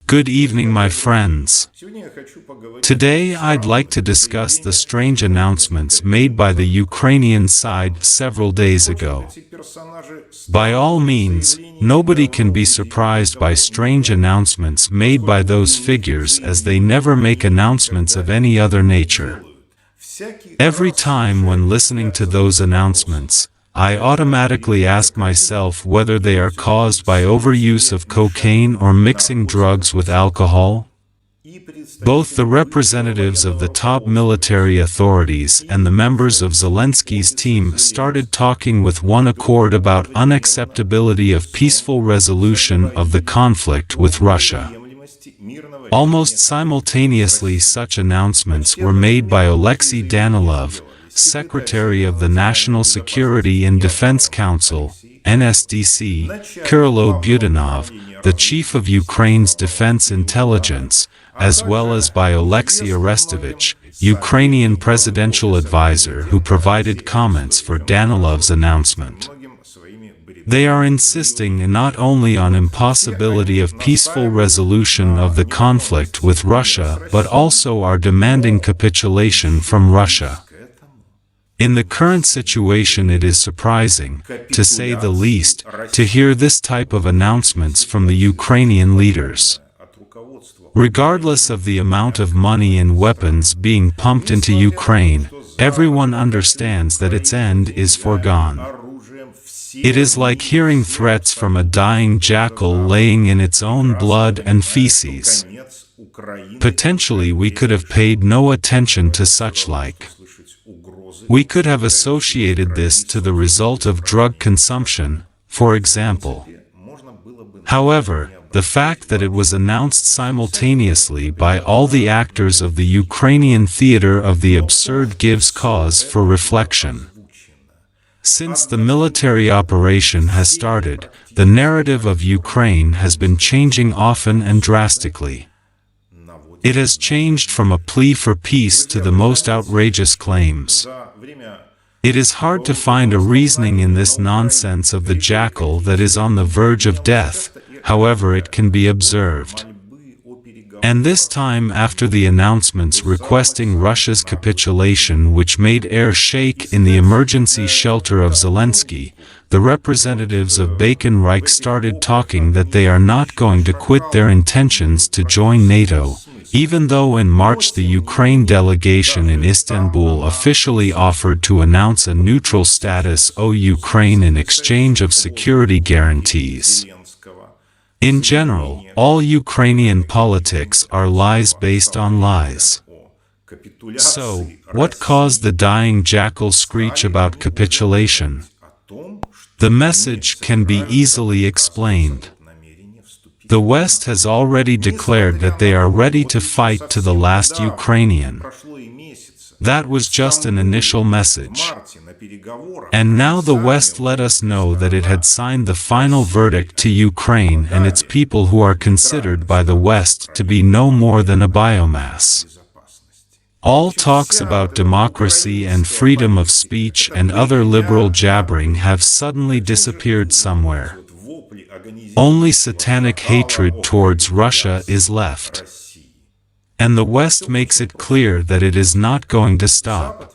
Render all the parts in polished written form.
Good evening, my friends. Today I'd like to discuss the strange announcements made by the Ukrainian side several days ago. By all means, nobody can be surprised by strange announcements made by those figures, as they never make announcements of any other nature. Every time when listening to those announcements, I automatically ask myself whether they are caused by overuse of cocaine or mixing drugs with alcohol. Both the representatives of the top military authorities and the members of Zelensky's team started talking with one accord about unacceptability of peaceful resolution of the conflict with Russia. Almost simultaneously, such announcements were made by Alexei Danilov, Secretary of the National Security and Defense Council, NSDC, Kirilo Budanov, the Chief of Ukraine's Defense Intelligence, as well as by Alexei Arestovich, Ukrainian presidential advisor, who provided comments for Danilov's announcement. They are insisting not only on impossibility of peaceful resolution of the conflict with Russia, but also are demanding capitulation from Russia. In the current situation, it is surprising, to say the least, to hear this type of announcements from the Ukrainian leaders. Regardless of the amount of money and weapons being pumped into Ukraine, everyone understands that its end is foregone. It is like hearing threats from a dying jackal laying in its own blood and feces. Potentially we could have paid no attention to such like. We could have associated this to the result of drug consumption, for example. However, the fact that it was announced simultaneously by all the actors of the Ukrainian theater of the absurd gives cause for reflection. Since the military operation has started, the narrative of Ukraine has been changing often and drastically. It has changed from a plea for peace to the most outrageous claims. It is hard to find a reasoning in this nonsense of the jackal that is on the verge of death, however it can be observed. And this time after the announcements requesting Russia's capitulation, which made air shake in the emergency shelter of Zelensky, the representatives of Bacon Reich started talking that they are not going to quit their intentions to join NATO, even though in March the Ukraine delegation in Istanbul officially offered to announce a neutral status of Ukraine in exchange of security guarantees. In general, all Ukrainian politics are lies based on lies. So, what caused the dying jackal screech about capitulation? The message can be easily explained. The West has already declared that they are ready to fight to the last Ukrainian. That was just an initial message. And now the West let us know that it had signed the final verdict to Ukraine and its people, who are considered by the West to be no more than a biomass. All talks about democracy and freedom of speech and other liberal jabbering have suddenly disappeared somewhere. Only satanic hatred towards Russia is left. And the West makes it clear that it is not going to stop.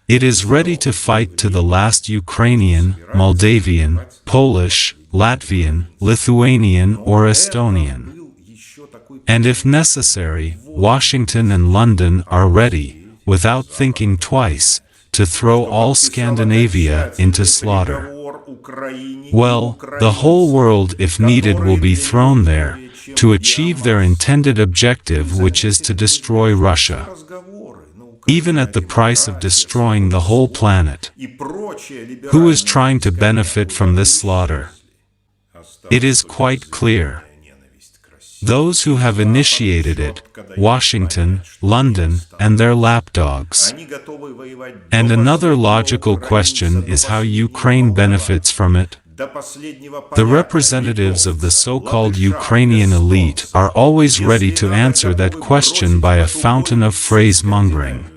It is ready to fight to the last Ukrainian, Moldavian, Polish, Latvian, Lithuanian or Estonian. And if necessary, Washington and London are ready, without thinking twice, to throw all Scandinavia into slaughter. Well, the whole world, if needed, will be thrown there, to achieve their intended objective, which is to destroy Russia. Even at the price of destroying the whole planet. Who is trying to benefit from this slaughter? It is quite clear. Those who have initiated it, Washington, London, and their lapdogs. And another logical question is how Ukraine benefits from it. The representatives of the so-called Ukrainian elite are always ready to answer that question by a fountain of phrase-mongering.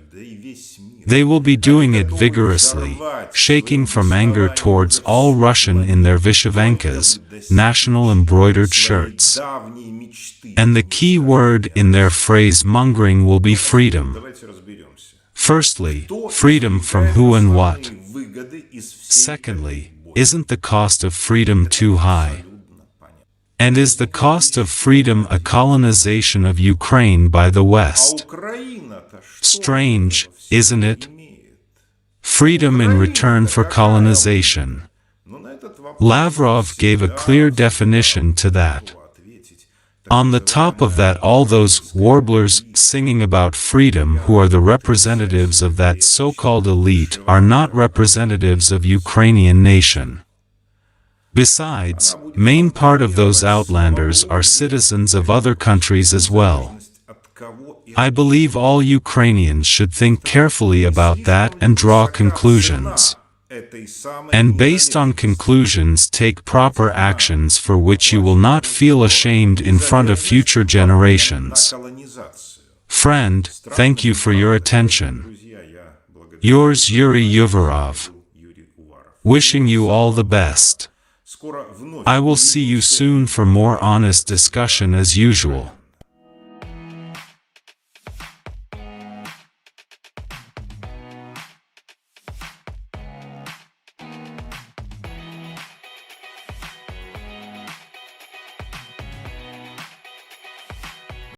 They will be doing it vigorously, shaking from anger towards all Russian in their vyshyvankas, national embroidered shirts. And the key word in their phrase-mongering will be freedom. Firstly, freedom from who and what? Secondly, isn't the cost of freedom too high? And is the cost of freedom a colonization of Ukraine by the West? Strange, isn't it? Freedom in return for colonization. Lavrov gave a clear definition to that. On the top of that, all those warblers singing about freedom who are the representatives of that so-called elite are not representatives of Ukrainian nation. Besides, main part of those outlanders are citizens of other countries as well. I believe all Ukrainians should think carefully about that and draw conclusions. And based on conclusions, take proper actions for which you will not feel ashamed in front of future generations. Friend, thank you for your attention. Yours, Yuri UVAROV. Wishing you all the best. I will see you soon for more honest discussion as usual.